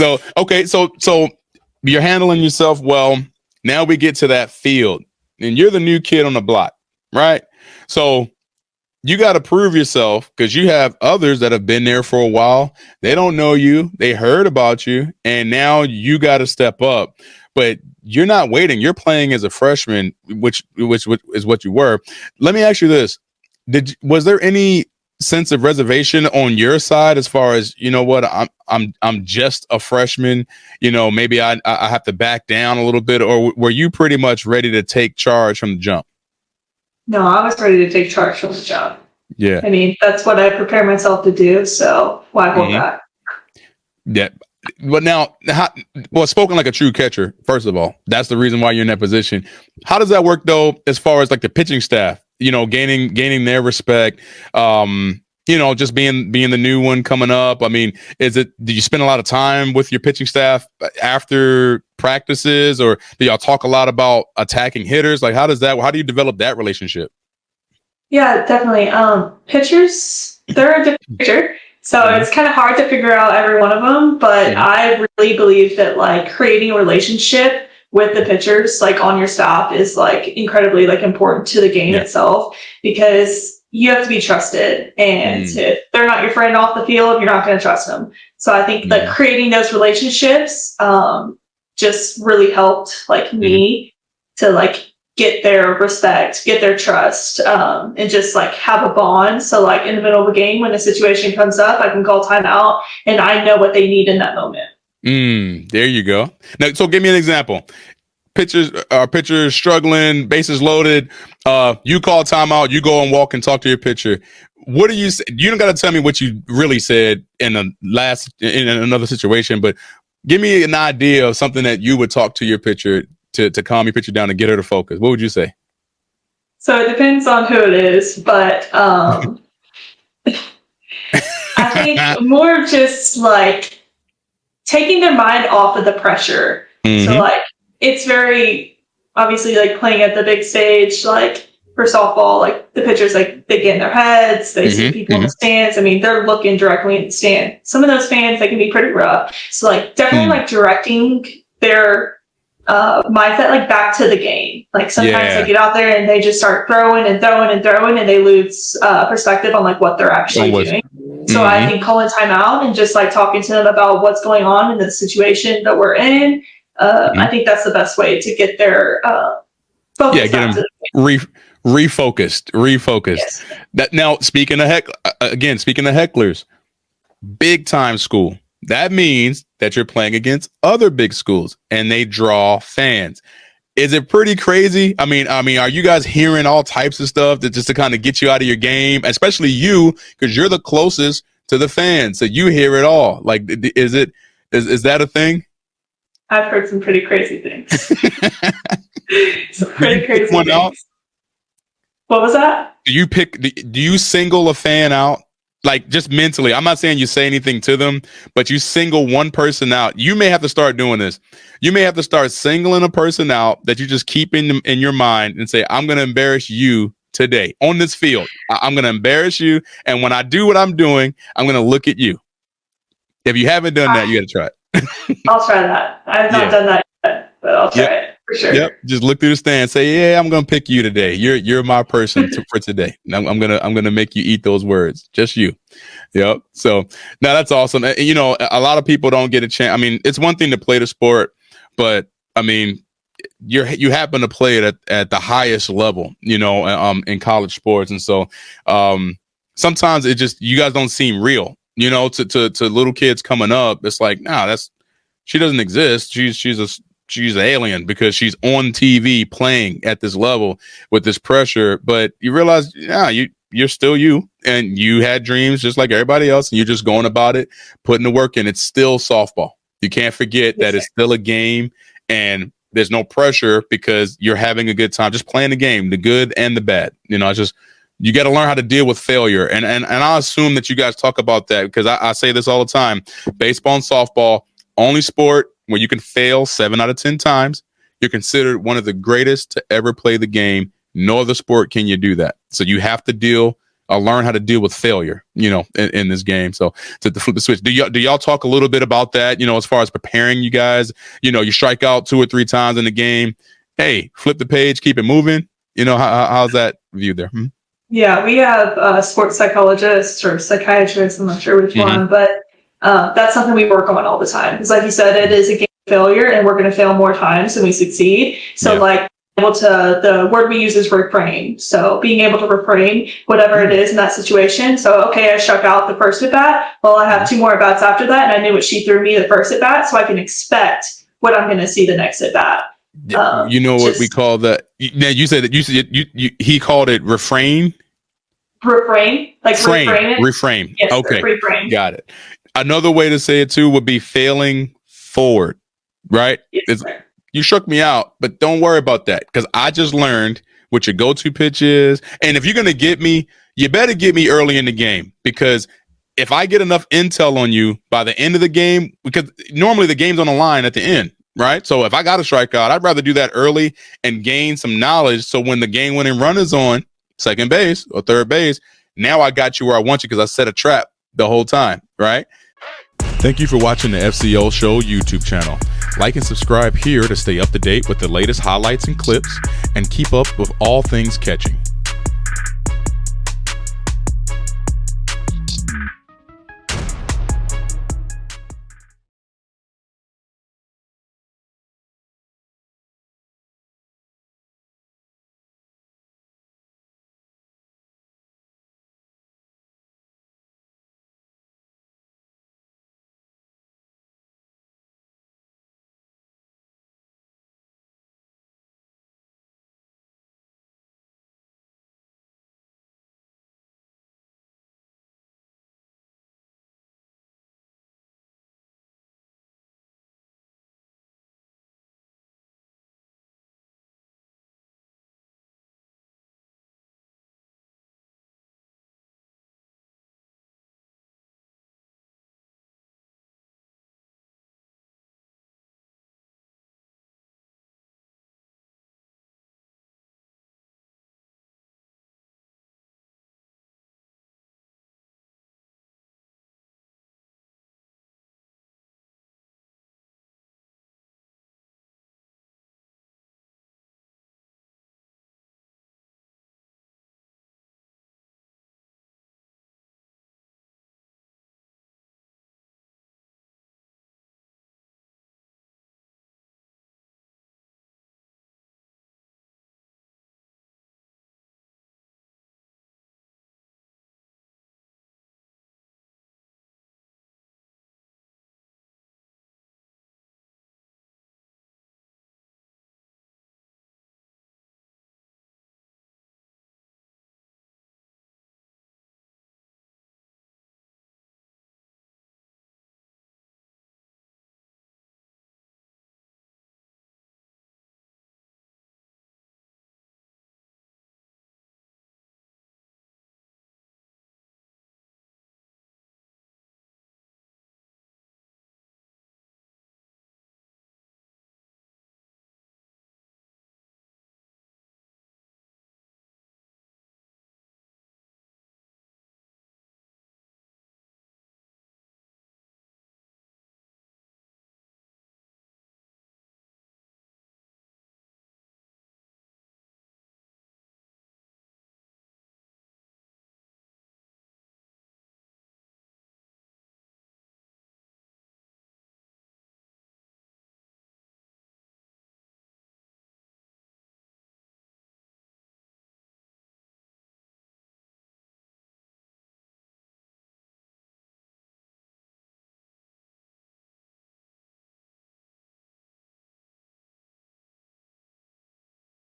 So okay, so you're handling yourself well. Now we get to that field, and you're the new kid on the block, right? So you got to prove yourself because you have others that have been there for a while. They don't know you. They heard about you, and now you got to step up. But you're not waiting. You're playing as a freshman, which is what you were. Let me ask you this: was there any sense of reservation on your side as far as, you know what, I'm just a freshman, maybe I have to back down a little bit, or were you pretty much ready to take charge from the jump? No, I was ready to take charge from the jump. Yeah. I mean, that's what I prepared myself to do, so why hold back? Yeah. But now, spoken like a true catcher, first of all, that's the reason why you're in that position. How does that work, though, as far as like the pitching staff, gaining their respect, just being the new one coming up? I mean, do you spend a lot of time with your pitching staff after practices, or do y'all talk a lot about attacking hitters? Like, how do you develop that relationship? Yeah, definitely. Pitchers, they're a different pitcher. So it's kind of hard to figure out every one of them, but I really believe that like creating a relationship with the pitchers like on your staff is like incredibly like important to the game itself, because you have to be trusted, and if they're not your friend off the field, you're not going to trust them. So I think that creating those relationships just really helped like me to like get their respect, get their trust, and just like have a bond. So like in the middle of a game, when a situation comes up, I can call timeout and I know what they need in that moment. There you go. Now, so give me an example. Pitchers struggling, bases loaded. You call timeout, you go and walk and talk to your pitcher. What do you say? You don't got to tell me what you really said in another situation, but give me an idea of something that you would talk to your pitcher to calm your pitcher down and get her to focus. What would you say? So it depends on who it is, but I think more just like taking their mind off of the pressure. So like it's very obviously like playing at the big stage, like for softball, like the pitchers, like they get in their heads, they see people in the stands. I mean, they're looking directly at the stand. Some of those fans, they can be pretty rough. So like definitely like directing their mindset like back to the game. Like sometimes they get out there and they just start throwing and they lose perspective on like what they're actually doing. So I think calling timeout and just like talking to them about what's going on in the situation that we're in, I think that's the best way to get their focus. Get them refocused. Yes. That now speaking of hecklers, big time school. That means that you're playing against other big schools and they draw fans. Is it pretty crazy? I mean, are you guys hearing all types of stuff that just to kind of get you out of your game, especially you, because you're the closest to the fans, so you hear it all. Like, is that a thing? I've heard some pretty crazy things. Some pretty crazy things. Out? What was that? Do you single a fan out? Like just mentally, I'm not saying you say anything to them, but you single one person out. You may have to start doing this. You may have to start singling a person out that you just keep in your mind and say, I'm going to embarrass you today on this field. I'm going to embarrass you. And when I do what I'm doing, I'm going to look at you. If you haven't done that, you got to try it. I'll try that. I've not done that yet, but I'll try it. For sure. Yep. Just look through the stand. Say, "Yeah, I'm gonna pick you today. You're my person for today. I'm gonna make you eat those words. Just you." Yep. So now that's awesome. You know, a lot of people don't get a chance. I mean, it's one thing to play the sport, but I mean, you happen to play it at the highest level. You know, in college sports, and so sometimes it just you guys don't seem real. You know, to little kids coming up, it's like, nah, she doesn't exist. She's an alien because she's on TV playing at this level with this pressure. But you realize, you're still you, and you had dreams just like everybody else, and you're just going about it, putting the work in. It's still softball. You can't forget that it's still a game, and there's no pressure because you're having a good time, just playing the game, the good and the bad. You know, you got to learn how to deal with failure. And I assume that you guys talk about that because I say this all the time. Baseball and softball, only sport where you can fail 7 out of 10 times. You're considered one of the greatest to ever play the game. No other sport can you do that. So you have to deal learn how to deal with failure, in this game. So to flip the switch, do y'all talk a little bit about that, as far as preparing you guys? You strike out 2 or 3 times in the game. Hey, flip the page, keep it moving. How's that viewed there? Yeah, we have sports psychologists or psychiatrists. I'm not sure which one, but that's something we work on all the time. Because like you said, it is a game of failure, and we're going to fail more times than we succeed. So the word we use is refrain. So being able to refrain whatever it is in that situation. So, okay, I struck out the first at bat. Well, I have 2 more at bats after that, and I knew what she threw me the first at bat, so I can expect what I'm going to see the next at bat. What we call that? Now you said that he called it refrain. Refrain, like reframe. Yes, okay, reframe. Got it. Another way to say it too would be failing forward, right? Yes, you shook me out, but don't worry about that, because I just learned what your go-to pitch is. And if you're going to get me, you better get me early in the game, because if I get enough intel on you by the end of the game, because normally the game's on the line at the end, right? So if I got a strikeout, I'd rather do that early and gain some knowledge. So when the game-winning run is on second base or third base, now I got you where I want you, because I set a trap the whole time, right? Thank you for watching the FCL Show YouTube channel. Like and subscribe here to stay up to date with the latest highlights and clips, and keep up with all things catching.